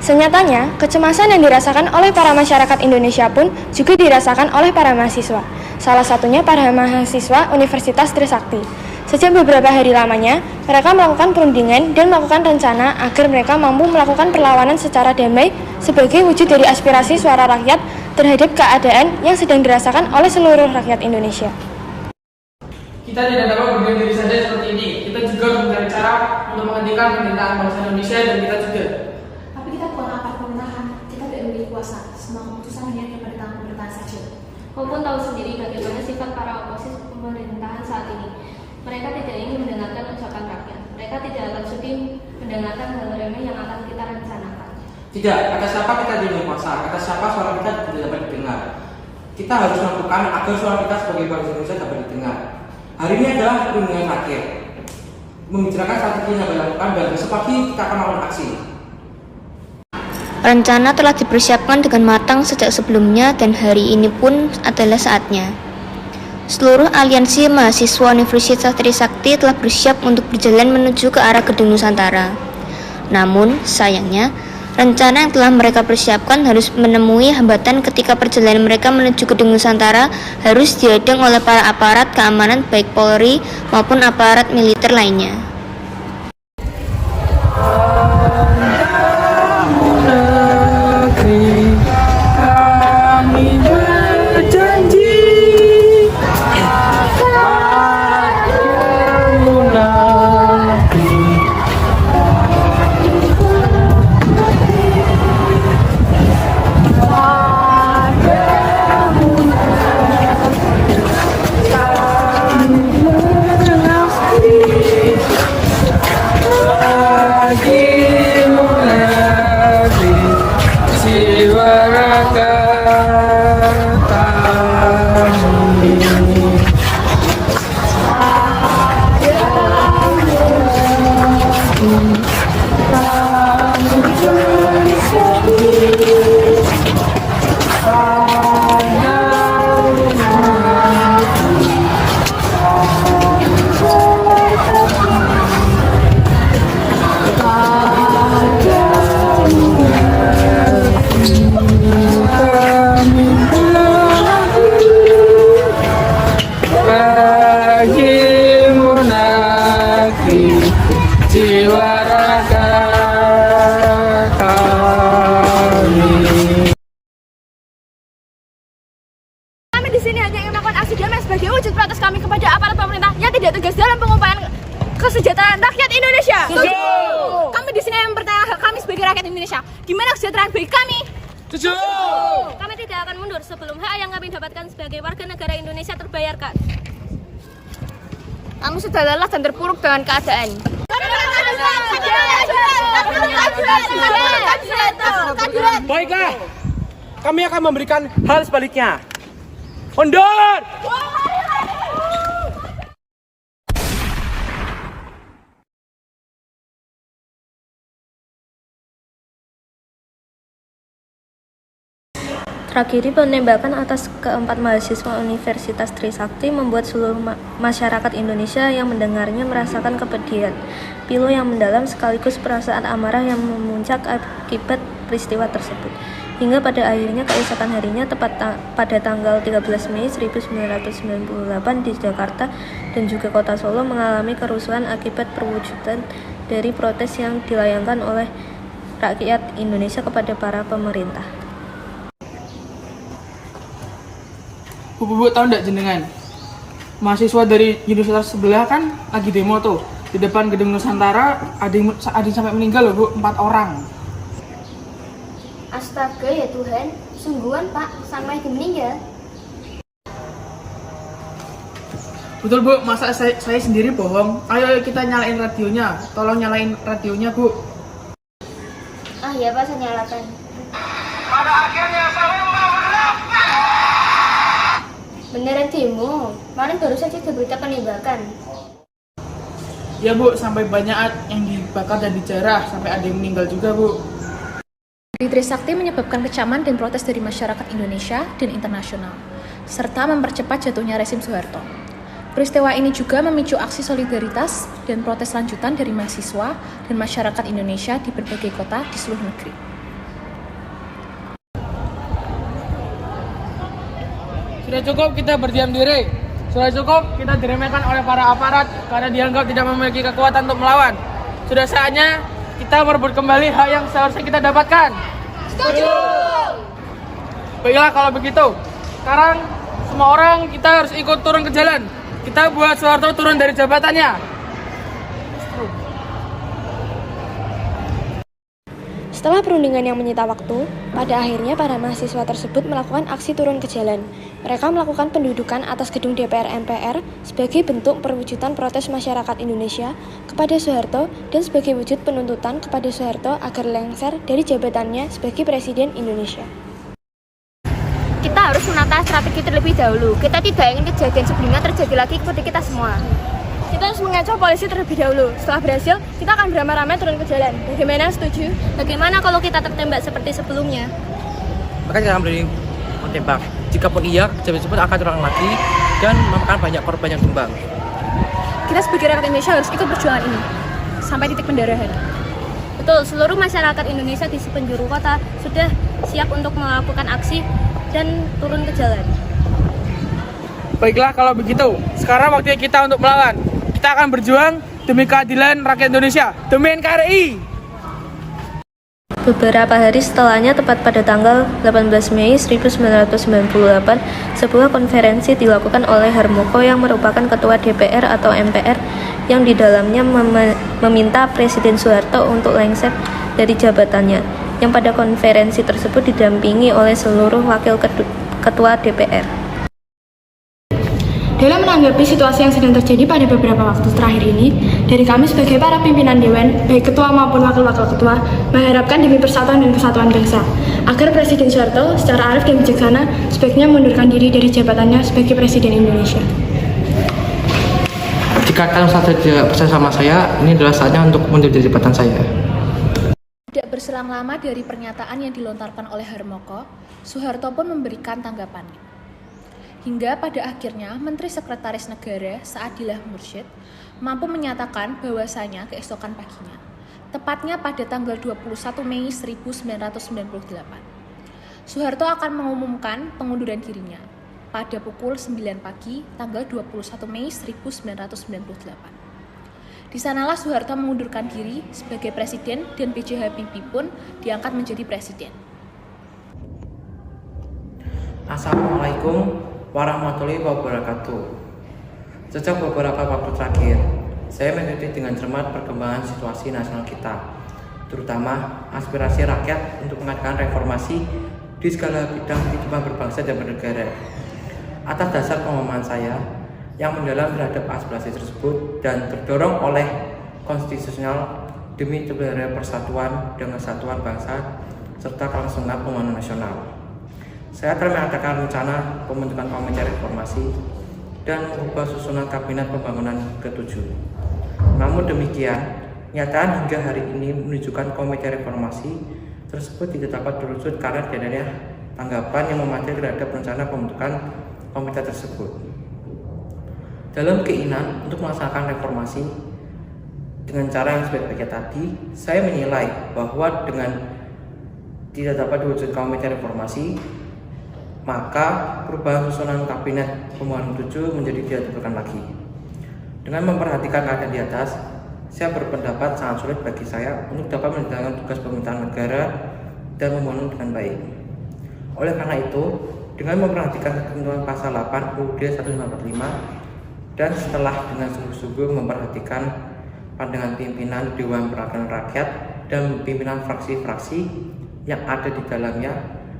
Senyatanya, kecemasan yang dirasakan oleh para masyarakat Indonesia pun juga dirasakan oleh para mahasiswa. Salah satunya para mahasiswa Universitas Trisakti. Sejak beberapa hari lamanya, mereka melakukan perundingan dan melakukan rencana agar mereka mampu melakukan perlawanan secara damai sebagai wujud dari aspirasi suara rakyat terhadap keadaan yang sedang dirasakan oleh seluruh rakyat Indonesia. Kita tidak dapat berdiam diri saja seperti ini. Kita juga mencari cara untuk menghentikan pemerintahan bangsa Indonesia dan kita juga. Tapi kita bukan aparat pemerintahan, kita tidak memiliki kuasa. Semua keputusan hanya kepada tangan pemerintahan saja. Kau pun tahu sendiri bagaimana sifat para oposisi pemerintahan saat ini. Mereka tidak ingin mendengarkan ucapan rakyat. Mereka tidak akan sudi mendengarkan hal remeh yang akan kita rencanakan. Tidak, kata siapa kita tidak kuasa, kata siapa suara kita tidak dapat didengar. Kita harus melakukan agar suara kita sebagai bangsa Indonesia dapat didengar. Hari ini adalah perundingan akhir. Membicarakan strategi yang dilakukan dan besok pagi kita akan melakukan aksi. Rencana telah dipersiapkan dengan matang sejak sebelumnya dan hari ini pun adalah saatnya. Seluruh aliansi mahasiswa Universitas Trisakti telah bersiap untuk berjalan menuju ke arah Gedung Nusantara. Namun, sayangnya, rencana yang telah mereka persiapkan harus menemui hambatan ketika perjalanan mereka menuju Gedung Nusantara harus dihadang oleh para aparat keamanan baik Polri maupun aparat militer lainnya. Kami di sini hanya ingin melakukan aksi damai sebagai wujud protes kami kepada aparat pemerintah yang tidak tegas dalam pengupayan kesejahteraan rakyat Indonesia. Kami di sini mempertanyakan hak kami sebagai rakyat Indonesia. Di mana kesejahteraan bagi kami? Kami tidak akan mundur sebelum hak yang kami dapatkan sebagai warga negara Indonesia terbayarkan. Kami sudah lelah dan terpuruk dengan keadaan. Baiklah, kami akan memberikan hal sebaliknya. Mundur! Tragedi penembakan atas keempat mahasiswa Universitas Trisakti membuat seluruh masyarakat Indonesia yang mendengarnya merasakan kepedihan, pilu yang mendalam sekaligus perasaan amarah yang memuncak akibat peristiwa tersebut. Hingga pada akhirnya keesokan harinya tepat pada tanggal 13 Mei 1998 di Jakarta dan juga kota Solo mengalami kerusuhan akibat perwujudan dari protes yang dilayangkan oleh rakyat Indonesia kepada para pemerintah. Bu, tahu nggak jenengan? Mahasiswa dari universitas sebelah kan lagi demo tuh di depan Gedung Nusantara, ada yang sampai meninggal loh Bu, 4 orang. Astaga ya Tuhan, sungguhan Pak, sampai meninggal. Betul Bu, masa saya sendiri bohong? Ayo kita nyalain radionya, tolong nyalain radionya Bu. Ah ya Pak, saya nyalakan. Pada akhirnya saya Beneran demo, kemarin baru saja ada berita penembakan. Ya Bu, sampai banyak yang dibakar dan dijarah, sampai ada yang meninggal juga Bu. Di Trisakti menyebabkan kecaman dan protes dari masyarakat Indonesia dan internasional, serta mempercepat jatuhnya rezim Soeharto. Peristiwa ini juga memicu aksi solidaritas dan protes lanjutan dari mahasiswa dan masyarakat Indonesia di berbagai kota di seluruh negeri. Sudah cukup kita berdiam diri. Sudah cukup kita diremehkan oleh para aparat karena dianggap tidak memiliki kekuatan untuk melawan. Sudah saatnya kita merebut kembali hak yang seharusnya kita dapatkan. Setuju! Baiklah kalau begitu. Sekarang semua orang kita harus ikut turun ke jalan. Kita buat Soeharto turun dari jabatannya. Setelah perundingan yang menyita waktu, pada akhirnya para mahasiswa tersebut melakukan aksi turun ke jalan. Mereka melakukan pendudukan atas gedung DPR MPR sebagai bentuk perwujudan protes masyarakat Indonesia kepada Soeharto dan sebagai wujud penuntutan kepada Soeharto agar lengser dari jabatannya sebagai Presiden Indonesia. Kita harus menata strategi terlebih dahulu. Kita tidak ingin kejadian sebelumnya terjadi lagi kepada kita semua. Kita harus mengecoh polisi terlebih dahulu. Setelah berhasil, kita akan beramai-ramai turun ke jalan. Bagaimana, setuju? Bagaimana kalau kita tertembak seperti sebelumnya? Maka jangan berani menembak. Jikapun iya, kejadian tersebut akan terulang lagi dan memakan banyak korban yang tumbang. Kita sebagai rakyat Indonesia harus ikut perjuangan ini sampai titik pendarahan. Betul, seluruh masyarakat Indonesia di sepenjuru kota sudah siap untuk melakukan aksi dan turun ke jalan. Baiklah kalau begitu. Sekarang waktunya kita untuk melawan. Kita akan berjuang demi keadilan rakyat Indonesia, demi NKRI. Beberapa hari setelahnya, tepat pada tanggal 18 Mei 1998, sebuah konferensi dilakukan oleh Harmoko yang merupakan ketua DPR atau MPR yang di dalamnya meminta Presiden Soeharto untuk lengser dari jabatannya, yang pada konferensi tersebut didampingi oleh seluruh wakil ketua DPR. Dalam menanggapi situasi yang sedang terjadi pada beberapa waktu terakhir ini, dari kami sebagai para pimpinan Dewan, baik ketua maupun wakil-wakil ketua, mengharapkan demi persatuan dan kesatuan bangsa, agar Presiden Soeharto secara arif dan bijaksana sebaiknya mengundurkan diri dari jabatannya sebagai Presiden Indonesia. Jika kalian tidak percaya sama saya, ini adalah saatnya untuk mundur dari jabatan saya. Tidak berselang lama dari pernyataan yang dilontarkan oleh Harmoko, Soeharto pun memberikan tanggapannya. Hingga pada akhirnya Menteri Sekretaris Negara Saadillah Mursyid mampu menyatakan bahwasanya keesokan paginya, tepatnya pada tanggal 21 Mei 1998, Soeharto akan mengumumkan pengunduran dirinya pada pukul 9 pagi tanggal 21 Mei 1998. Di sanalah Soeharto mengundurkan diri sebagai presiden dan B.J. Habibie pun diangkat menjadi presiden. Assalamualaikum warahmatullahi wabarakatuh. Sejak beberapa waktu terakhir, saya mengikuti dengan cermat perkembangan situasi nasional kita, terutama aspirasi rakyat untuk mengadakan reformasi di segala bidang kehidupan berbangsa dan bernegara. Atas dasar pemahaman saya yang mendalam terhadap aspirasi tersebut dan terdorong oleh konstitusional demi terciptanya persatuan dan kesatuan bangsa serta kelangsungan pembangunan nasional, saya telah mengadakan rencana pembentukan komite reformasi dan mengubah susunan kabinet pembangunan ke-7. Namun demikian, kenyataan hingga hari ini menunjukkan komite reformasi tersebut tidak dapat terwujud karena adanya tanggapan yang memadai terhadap rencana pembentukan komite tersebut. Dalam keinginan untuk melaksanakan reformasi dengan cara yang sebaik-baiknya tadi, saya menilai bahwa dengan tidak dapat diwujudkan komite reformasi, maka perubahan susunan kabinet pembangunan 7 menjadi tidak diperlukan lagi. Dengan memperhatikan keadaan di atas, saya berpendapat sangat sulit bagi saya untuk dapat menjalankan tugas pemerintahan negara dan membangun dengan baik. Oleh karena itu, dengan memperhatikan ketentuan pasal 8 UUD 1545 dan setelah dengan sungguh-sungguh memperhatikan pandangan pimpinan Dewan Perwakilan Rakyat dan pimpinan fraksi-fraksi yang ada di dalamnya,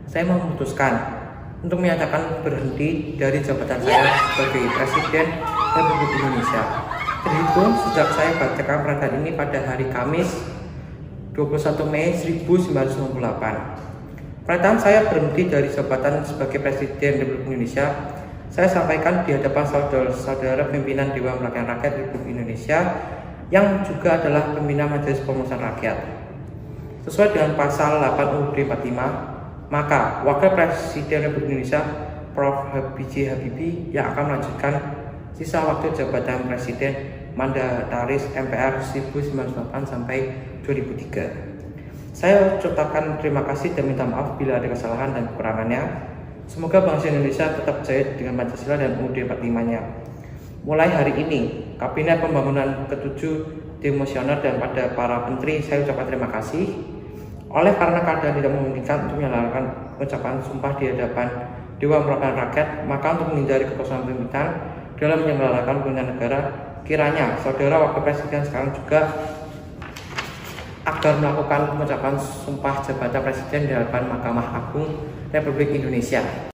saya memutuskan untuk menyatakan berhenti dari jabatan saya sebagai Presiden Republik Indonesia. Terhitung sejak saya bacakan pernyataan ini pada hari Kamis 21 Mei 1998. Pernyataan saya berhenti dari jabatan sebagai Presiden Republik Indonesia saya sampaikan di hadapan saudara-saudara pimpinan Dewan Perwakilan Rakyat Republik Indonesia yang juga adalah pimpinan Majelis Pemusyawaratan Rakyat. Sesuai dengan pasal 8 UUD 45, maka Wakil Presiden Republik Indonesia Prof. B.J. Habibie yang akan melanjutkan sisa waktu jabatan Presiden Mandataris MPR 1998 sampai 2003. Saya ucapkan terima kasih dan minta maaf bila ada kesalahan dan kekurangannya. Semoga bangsa Indonesia tetap jaya dengan Pancasila dan UUD 45-nya. Mulai hari ini, Kabinet Pembangunan ke-7 demosioner dan pada para menteri saya ucapkan terima kasih. Oleh karena keadaan tidak memungkinkan untuk menyalakan ucapan sumpah di hadapan Dewan Perwakilan Rakyat, maka untuk menghindari kekosongan pemerintahan dalam menyelenggarakan pemerintahan negara, kiranya Saudara Wakil Presiden sekarang juga agar melakukan pengucapan sumpah jabatan Presiden di hadapan Mahkamah Agung Republik Indonesia.